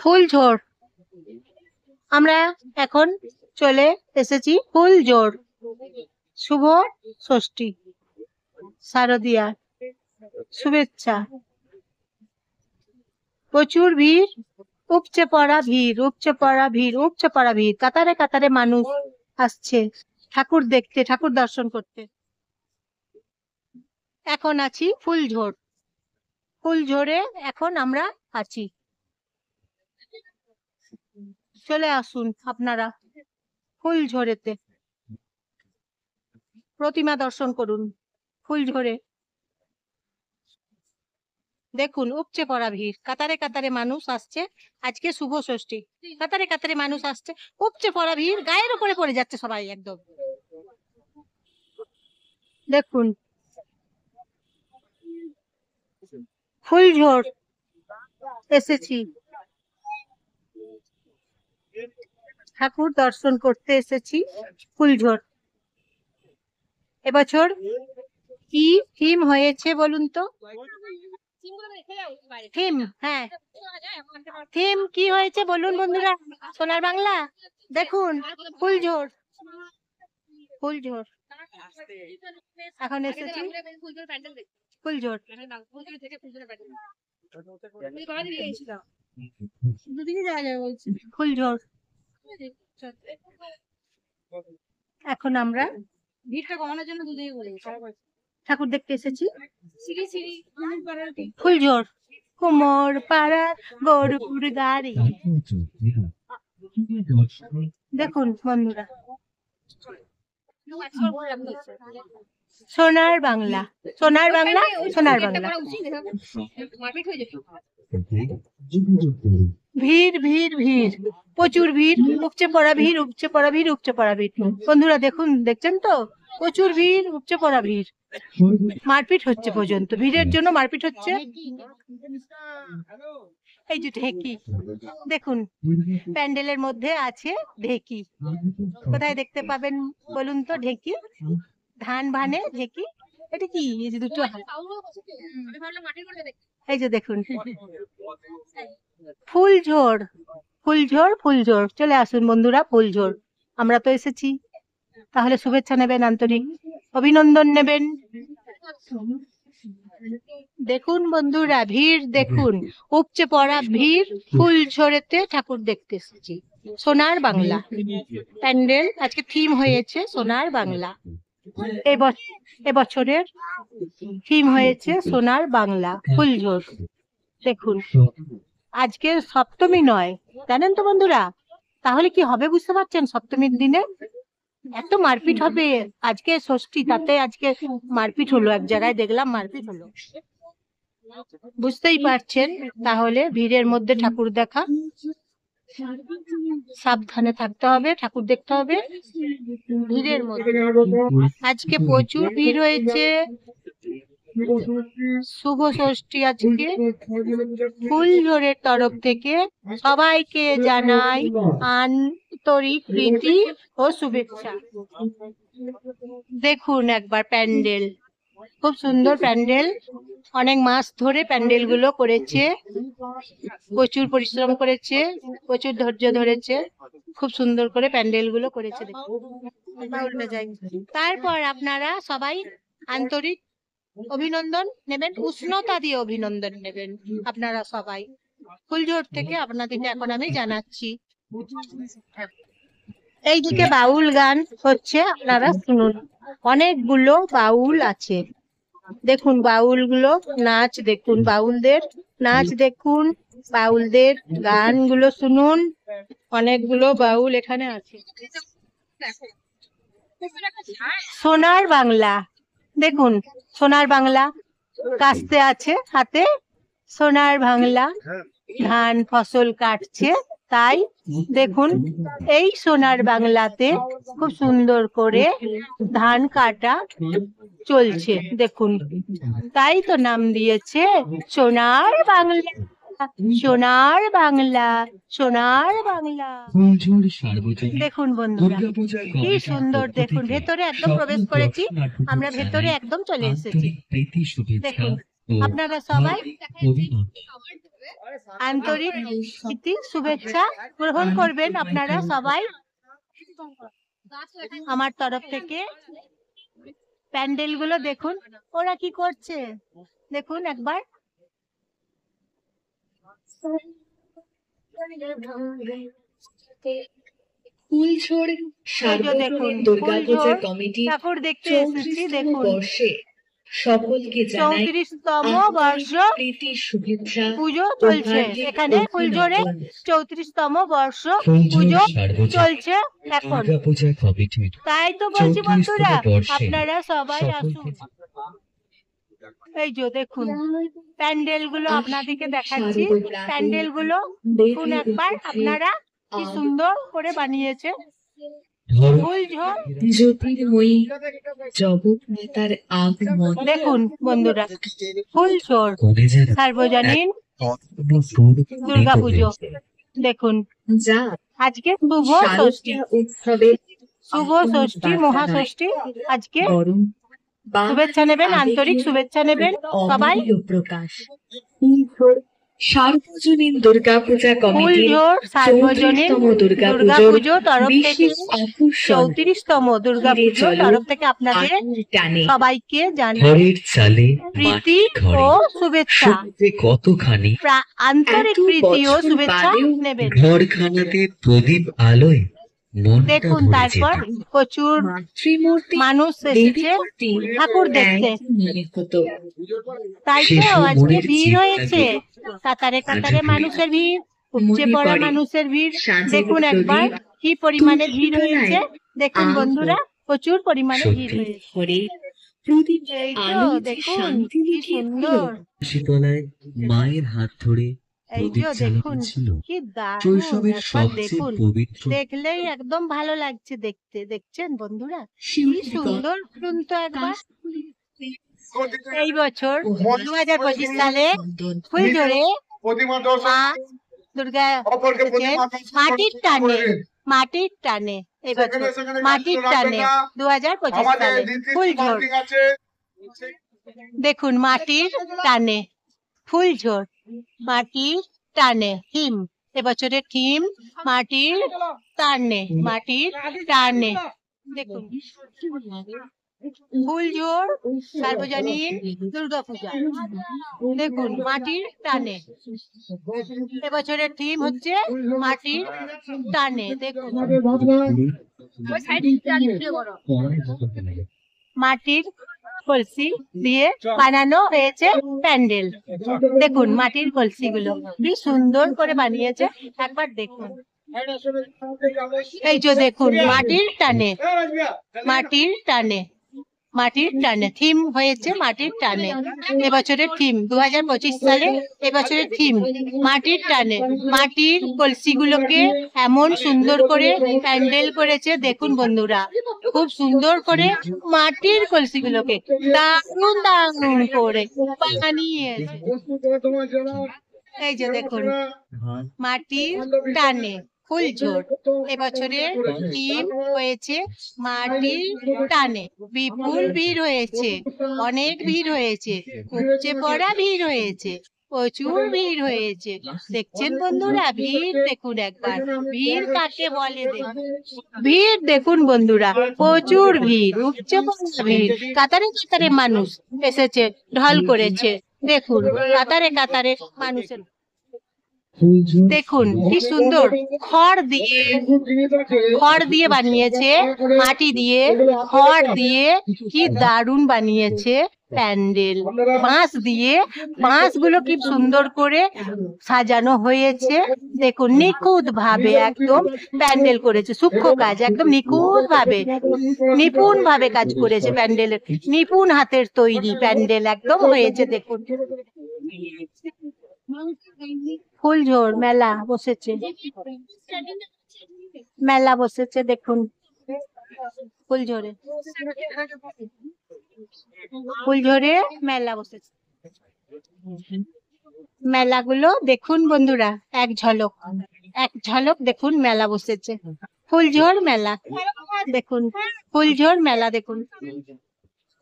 ফুলঝোড়। আমরা এখন চলে এসেছি ফুলঝোড়। শুভ ষষ্ঠী, শারদিয়া শুভেচ্ছা। প্রচুর ভিড়, উপচে পড়া ভিড়, উপচে পড়া ভিড়, উপচে পড়া ভিড়। কাতারে কাতারে মানুষ আসছে ঠাকুর দেখতে, ঠাকুর দর্শন করতে। এখন আছি ফুলঝোড়। ফুলঝোড়ে এখন আমরা আছি। চলে আসুন আপনারা ফুলঝোড়েতে, প্রতিমা দর্শন করুন ফুলঝোড়ে। দেখুন উপচে পড়া ভিড়, কাতারে কাতারে মানুষ আসছে। আজকে শুভ ষষ্ঠী, কাতারে কাতারে মানুষ আসছে, উপচে পড়া ভিড়, গায়ের উপরে পড়ে যাচ্ছে সবাই একদম। দেখুন ফুলঝোড় এসেছি, ঠাকুর দর্শন করতে এসেছি ফুলঝোড়। এবছর কি থিম হয়েছে বলুন তো? থিম, হ্যাঁ থিম কি হয়েছে বলুন বন্ধুরা? সোনার বাংলা। দেখুন ফুলঝোড়, ফুলঝোড় এখন এসেছি ফুলঝোড়। ফুলঝোড় এখন আমরা ভিড়টা কমানোর জন্য দুদিকে বলি ঠাকুর দেখতে এসেছি ফুলঝোড়। কুমোর পাড়া গরুর গাড়ি। দেখুন বন্ধুরা সোনার বাংলা, সোনার বাংলা, সোনার বাংলা। ভিড় ভিড় ভিড়, প্রচুর ভিড়, উপচে পড়া ভিড়, উপচে পড়া ভিড়, উপচে পড়া ভিড়। বন্ধুরা দেখুন, দেখছেন তো প্রচুর ভিড়, উপচে পড়া ভিড়। মারপিট হচ্ছে পর্যন্ত, ভিড়ের জন্য মারপিট হচ্ছে। এই যে ঢেকি, দেখুন প্যান্ডেলের মধ্যে আছে ঢেকি। কোথায় দেখতে পাবেন বলুন তো ঢেকি? ধান ভানে ঢেকি। এটা কি? এই যে দুটো, এই যে দেখুন ফুলঝোড়, ফুলঝোড়, ফুলঝোড়। চলে আসুন বন্ধুরা ফুলঝোড়। আমরা তো এসেছি, তাহলে শুভেচ্ছা নেবেন, আন্তরিক অভিনন্দন নেবেন। দেখুন বন্ধুরা ভিড়, দেখুন উপচে পড়া ভিড়। ফুলঝোড়েতে ঠাকুর দেখতে এসেছি। সোনার বাংলা প্যান্ডেল, আজকে থিম হয়েছে সোনার বাংলা। এবছরের থিম হয়েছে সোনার বাংলা ফুলঝোড়। দেখুন আজকে সপ্তমী নয়, জানেন তো বন্ধুরা? তাহলে কি হবে বুঝতে পারছেন? সপ্তমীর দিনে এত মারপিট হবে। আজকে ষষ্ঠী, তাতে আজকে মারপিট হলো, এক জায়গায় দেখলাম মারপিট হলো। বুঝতেই পারছেন তাহলে ভিড়ের মধ্যে ঠাকুর দেখা, সাবধানে থাকতে হবে, ঠাকুর দেখতে হবে ভিড়ের মধ্যে। আজকে প্রচুর ভিড় হয়েছে, শুভ ষষ্ঠী আজকে। ফুলঝোড়ের তরফ থেকে সবাইকে জানাই আন্তরিক প্রীতি ও শুভেচ্ছা। দেখুন একবার প্যান্ডেল, খুব সুন্দর প্যান্ডেল। অনেক মাস ধরে প্যান্ডেল গুলো করেছে, প্রচুর পরিশ্রম করেছে, প্রচুর ধৈর্য ধরেছে, খুব সুন্দর করে প্যান্ডেল গুলো করেছে। তারপর আপনারা সবাই আন্তরিক অভিনন্দন নেবেন, উষ্ণতা দিয়ে অভিনন্দন নেবেন আপনারা সবাই। ফুলঝোড় থেকে আপনাদেরকে এখন আমি জানাচ্ছি। এইদিকে বাউল গান হচ্ছে, আপনারা শুনুন। অনেকগুলো বাউল আছে, দেখুন বাউল গুলো নাচ, দেখুন বাউলদের নাচ, দেখুন বাউলদের গানগুলো শুনুন। অনেকগুলো বাউল এখানে আছে। সোনার বাংলা, দেখুন সোনার বাংলা কাস্তে আছে হাতে। সোনার বাংলা ধান ফসল কাটছে, তাই দেখুন এই সোনার বাংলাতে খুব সুন্দর করে ধান কাটা চলছে। দেখুন তাই তো নাম দিয়েছে সোনার বাংলা, সোনার বাংলা, সোনার বাংলা। দেখুন বন্ধুরা কি সুন্দর, দেখুন ভেতরে একদম প্রবেশ করেছি আমরা, ভেতরে একদম চলে এসেছি। দেখুন আপনারা সবাই আন্তরিক প্রীতি শুভেচ্ছা গ্রহণ করবেন আপনারা সবাই আমার তরফ থেকে। প্যান্ডেল গুলো দেখুন ওরা কি করছে, দেখুন একবার। ফুলঝোড় সার্বজনীন দুর্গাপূজা কমিটি ঠাকুর দেখতে এসেছি, দেখুন বর্ষে সকলকে জানাই 34তম বর্ষ প্রীতি শুভেচ্ছা। পুজো চলছে এখানে ফুলঝোড়ে, 34তম বর্ষ পুজো চলছে এখন। তাই তো বলছি বন্ধুরা আপনারা সবাই আসুন। এই যে দেখুন প্যান্ডেল গুলো আপনাদেরকে দেখাচ্ছি, প্যান্ডেল গুলো দেখুন একবার আপনারা, কি সুন্দর করে বানিয়েছে। ফুলঝোড় জ্যোতির্ময়ী জগন্মাতার আগমন দেখুন বন্ধুরা, ফুলঝোড় সার্বজনীন দুর্গাপুজো দেখুন। যা আজকে শুভ ষষ্ঠী, উৎসবে শুভ ষষ্ঠী মহাষষ্ঠী। আজকে শুভেচ্ছা নেবেন, আন্তরিক শুভেচ্ছা নেবেন সবাই। প্রকাশ সার্বজনীন দুর্গাপূজা কমিটি ফুলঝোড় সার্বজনীন দুর্গাপুজো তরফ থেকে 34তম দুর্গাপুজো তরফ থেকে আপনাদের সবাইকে জানাই প্রীতি ও শুভেচ্ছা, কতখানি আন্তরিক প্রীতি ও শুভেচ্ছা নেবেন। ঘরখানাতে প্রদীপ আলোয় দেখুন তারপর প্রচুর মানুষ এসেছে ঠাকুর দেখতে, তাই তো আজকে ভিড় হয়েছে, কাতারে কাতারে মানুষের ভিড়, উপচে পড়া মানুষের ভিড়। দেখুন একবার কি পরিমাণে ভিড় হয়েছে, দেখুন বন্ধুরা প্রচুর পরিমাণে ভিড় হয়েছে। এই তো দেখুন কি সুন্দর, শীতলায় মায়ের হাত ধরে এই যে দেখুন কি দারুণ, শৈশবের একবার সবচেয়ে দেখুন, পবিত্র দেখলেই একদম ভালো লাগছে দেখতে। দেখছেন বন্ধুরা কি সুন্দর ফুল তো একবার। এই বছর 2025 সালে ফুলঝোড়ে মা দুর্গা মাটির টানে, মাটির টানে, এই বছর মাটির টানে 2025 সালে ফুলঝোড় দেখুন, মাটির টানে ফুলঝোড়, মাটির টানে থিম, এবছরের থিম মাটির টানে, মাটির টানে। দেখুন ফুলঝোড় সার্বজনীন দুর্গাপূজা দেখুন মাটির টানে, এবছরের থিম হচ্ছে মাটির টানে। দেখুন মাটির কলসি দিয়ে বানানো হয়েছে প্যান্ডেল, দেখুন মাটির কলসি গুলো কি সুন্দর করে বানিয়েছে একবার দেখুন। এই যে দেখুন মাটির টানে, মাটির টানে, মাটির টানে থিম হয়েছে মাটির টানে, এবছরের থিম 2025 সালে এবছরের থিম মাটির টানে। মাটির কলসি গুলোকে এমন সুন্দর করে প্যান্ডেল করেছে দেখুন বন্ধুরা, খুব সুন্দর করে মাটির কলসি গুলোকে দারুণ দারুণ করে বানিয়েছে। এই যে দেখুন মাটির টানে ফুলঝোড়, এবছরের থিম হয়েছে মাটির টানে। বিপুল ভিড় হয়েছে, অনেক ভিড় হয়েছে, উপচে পড়া ভিড় হয়েছে, প্রচুর ভিড় হয়েছে। দেখছেন বন্ধুরা ভিড় দেখুন একবার, ভিড় কাকে বলে দেখুন, ভিড় দেখুন বন্ধুরা প্রচুর ভিড়, উপচে পড়া ভিড়, কাতারে কাতারে মানুষ এসেছে, ঢল করেছে। দেখুন কাতারে কাতারে মানুষের, দেখুন কি সুন্দর খড় দিয়ে বানিয়েছে, মাটি দিয়ে খড় দিয়ে কি দারুণ বানিয়েছে প্যান্ডেল। বাঁশ গুলো কি সুন্দর করে সাজানো হয়েছে দেখুন, নিখুঁত ভাবে একদম প্যান্ডেল করেছে, সূক্ষ্ম কাজ একদম নিখুঁত ভাবে, নিপুণ ভাবে কাজ করেছে প্যান্ডেলের, নিপুণ হাতের তৈরি প্যান্ডেল একদম হয়েছে। দেখুন ফুলঝোড় মেলা বসেছে, মেলা বসেছে দেখুন ফুলঝোড়ে, ফুলঝোড়ে মেলা বসেছে। মেলাগুলো দেখুন বন্ধুরা, এক ঝলক দেখুন মেলা বসেছে, ফুলঝোড় মেলা দেখুন, ফুলঝোড় মেলা দেখুন,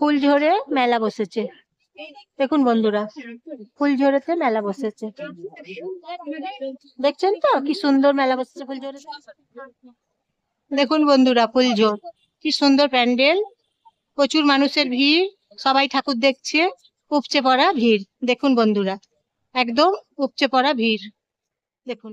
ফুলঝোড়ে মেলা বসেছে। দেখুন বন্ধুরা, ফুলঝোড়েতে মেলা বসেছে। দেখছেন তো কি সুন্দর মেলা বসেছে ফুলঝোড়েতে। দেখুন বন্ধুরা, ফুলঝোড় কি সুন্দর প্যান্ডেল, প্রচুর মানুষের ভিড়, সবাই ঠাকুর দেখছে, উপচে পড়া ভিড়। দেখুন বন্ধুরা, একদম উপচে পড়া ভিড়। দেখুন।